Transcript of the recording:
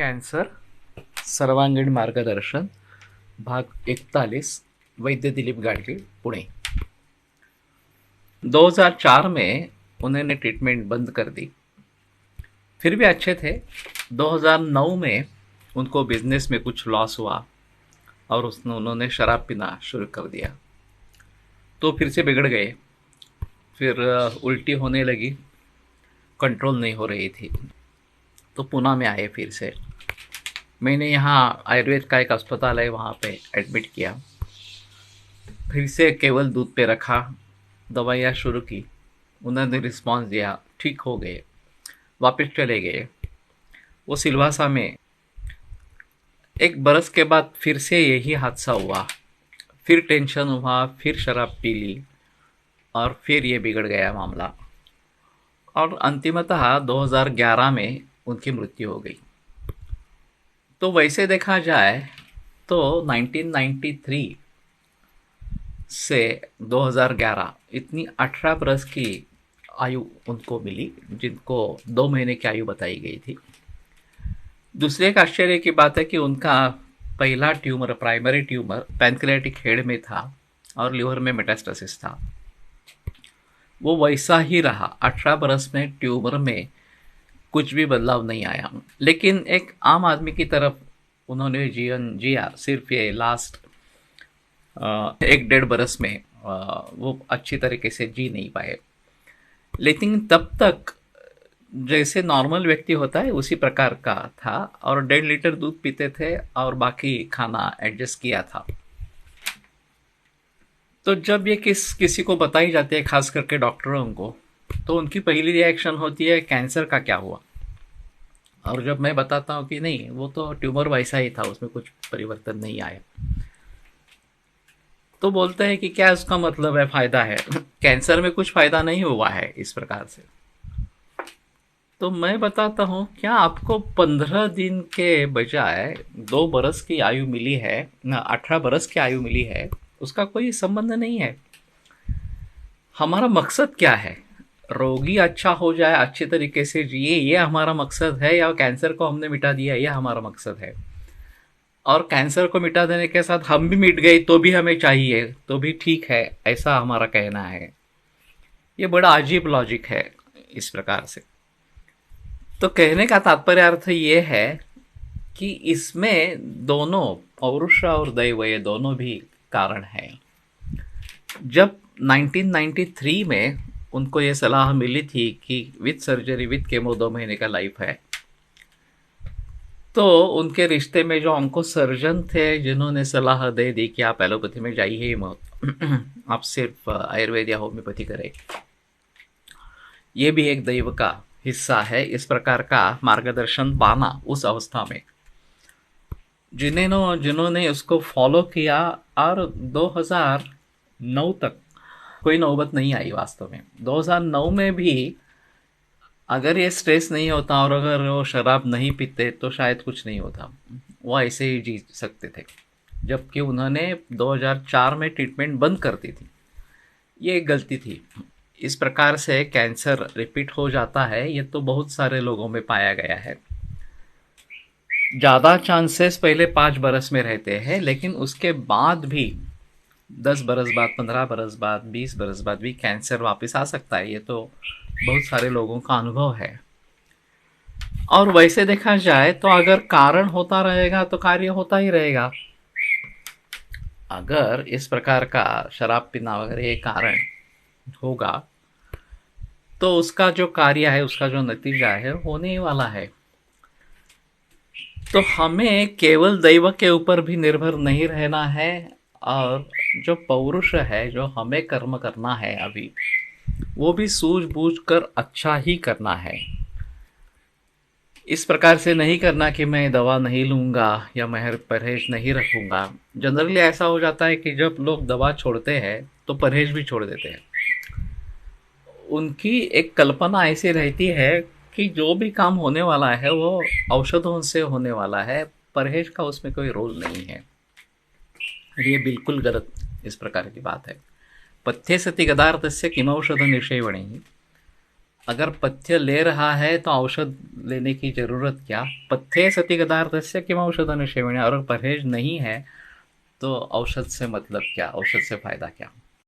Cancer सर्वांगीण मार्गदर्शन भाग 41 वैद्य दिलीप गाडगीळ पुणे। 2004 में उन्होंने ट्रीटमेंट बंद कर दी, फिर भी अच्छे थे। 2009 में उनको बिजनेस में कुछ लॉस हुआ और उन्होंने शराब पीना शुरू कर दिया, तो फिर से बिगड़ गए। फिर उल्टी होने लगी, कंट्रोल नहीं हो रही थी, तो पुणे में आए। फिर से मैंने यहाँ आयुर्वेद का एक अस्पताल है, वहाँ पे एडमिट किया। फिर से केवल दूध पे रखा, दवाइयाँ शुरू की, उन्होंने रिस्पांस दिया, ठीक हो गए, वापस चले गए। वो सिलवासा में 1 बरस के बाद फिर से यही हादसा हुआ, फिर टेंशन हुआ, फिर शराब पी ली और फिर ये बिगड़ गया मामला। और अंतिमतः 2011 में उनकी मृत्यु हो गई। तो वैसे देखा जाए तो 1993 से 2011 इतनी 18 बरस की आयु उनको मिली, जिनको 2 महीने की आयु बताई गई थी। दूसरे एक आश्चर्य की बात है कि उनका पहला tumour, primary tumour pancreatic head में था और लिवर में मेटास्टेसिस था। वो वैसा ही रहा, 18 बरस में ट्यूमर में कुछ भी बदलाव नहीं आया। लेकिन एक आम आदमी की तरफ उन्होंने जीवन जिया, सिर्फ ये लास्ट 1 डेढ़ बरस में वो अच्छी तरीके से जी नहीं पाए। लेकिन तब तक जैसे नॉर्मल व्यक्ति होता है उसी प्रकार का था और 1.5 लीटर दूध पीते थे और बाकी खाना एडजस्ट किया था। तो जब ये किसी को बताई जाती है, खास करके डॉक्टरों को, तो उनकी पहली रिएक्शन होती है कैंसर का क्या हुआ। और जब मैं बताता हूँ कि नहीं, वो तो ट्यूमर वैसा ही था, उसमें कुछ परिवर्तन नहीं आया, तो बोलते हैं कि क्या उसका मतलब है फायदा है। कैंसर में कुछ फायदा नहीं हुआ है इस प्रकार से। तो मैं बताता हूँ, क्या आपको 15 दिन के बजाय 2 बरस की आयु मिली है ना, 18 बरस की आयु मिली है, उसका कोई संबंध नहीं है। हमारा मकसद क्या है? रोगी अच्छा हो जाए, अच्छे तरीके से जिए, ये हमारा मकसद है, या कैंसर को हमने मिटा दिया, यह हमारा मकसद है। और कैंसर को मिटा देने के साथ हम भी मिट गए तो भी हमें चाहिए, तो भी ठीक है, ऐसा हमारा कहना है। ये बड़ा अजीब लॉजिक है इस प्रकार से। तो कहने का तात्पर्य अर्थ ये है कि इसमें दोनों पौरुष और दैव, ये दोनों भी कारण हैं। जब 1993 में उनको ये सलाह मिली थी कि विथ सर्जरी विथ केमो 2 महीने का लाइफ है, तो उनके रिश्ते में जो ऑन्को सर्जन थे, जिन्होंने सलाह दे दी कि आप एलोपैथी में जाइए ही मत, आप सिर्फ आयुर्वेद या होम्योपैथी करें, ये भी एक दैव का हिस्सा है। इस प्रकार का मार्गदर्शन पाना उस अवस्था में, जिन्होंने उसको फॉलो किया, और 2009 तक कोई नौबत नहीं आई वास्तव में। 2009 में भी अगर ये स्ट्रेस नहीं होता और अगर वो शराब नहीं पीते तो शायद कुछ नहीं होता, वो ऐसे ही जी सकते थे। जबकि उन्होंने 2004 में ट्रीटमेंट बंद कर दी थी। ये एक गलती थी। इस प्रकार से कैंसर रिपीट हो जाता है, ये तो बहुत सारे लोगों में पाया गया है। ज़्यादा चांसेस पहले 5 बरस में रहते हैं, लेकिन उसके बाद भी 10 बरस बाद, 15 बरस बाद, 20 बरस बाद भी कैंसर वापस आ सकता है। ये तो बहुत सारे लोगों का अनुभव है। और वैसे देखा जाए तो अगर कारण होता रहेगा तो कार्य होता ही रहेगा। अगर इस प्रकार का शराब पीना वगैरह ये कारण होगा, तो उसका जो कार्य है, उसका जो नतीजा है, होने ही वाला है। तो हमें केवल दैव के ऊपर भी निर्भर नहीं रहना है, और जो पौरुष है, जो हमें कर्म करना है अभी, वो भी सूझबूझ कर अच्छा ही करना है। इस प्रकार से नहीं करना कि मैं दवा नहीं लूँगा या मैं परहेज नहीं रखूँगा। जनरली ऐसा हो जाता है कि जब लोग दवा छोड़ते हैं तो परहेज भी छोड़ देते हैं। उनकी एक कल्पना ऐसी रहती है कि जो भी काम होने वाला है वो औषधों से होने वाला है, परहेज का उसमें कोई रोल नहीं है। ये बिल्कुल गलत इस प्रकार की बात है। पथ्ये सति गदार्थस्य किमौषध निषेवणे, अगर पथ्य ले रहा है तो औषध लेने की जरूरत क्या? पथ्ये सति गदार्थस्य किम औषधं सेवने, और परहेज नहीं है तो औषध से मतलब क्या, औषध से फायदा क्या?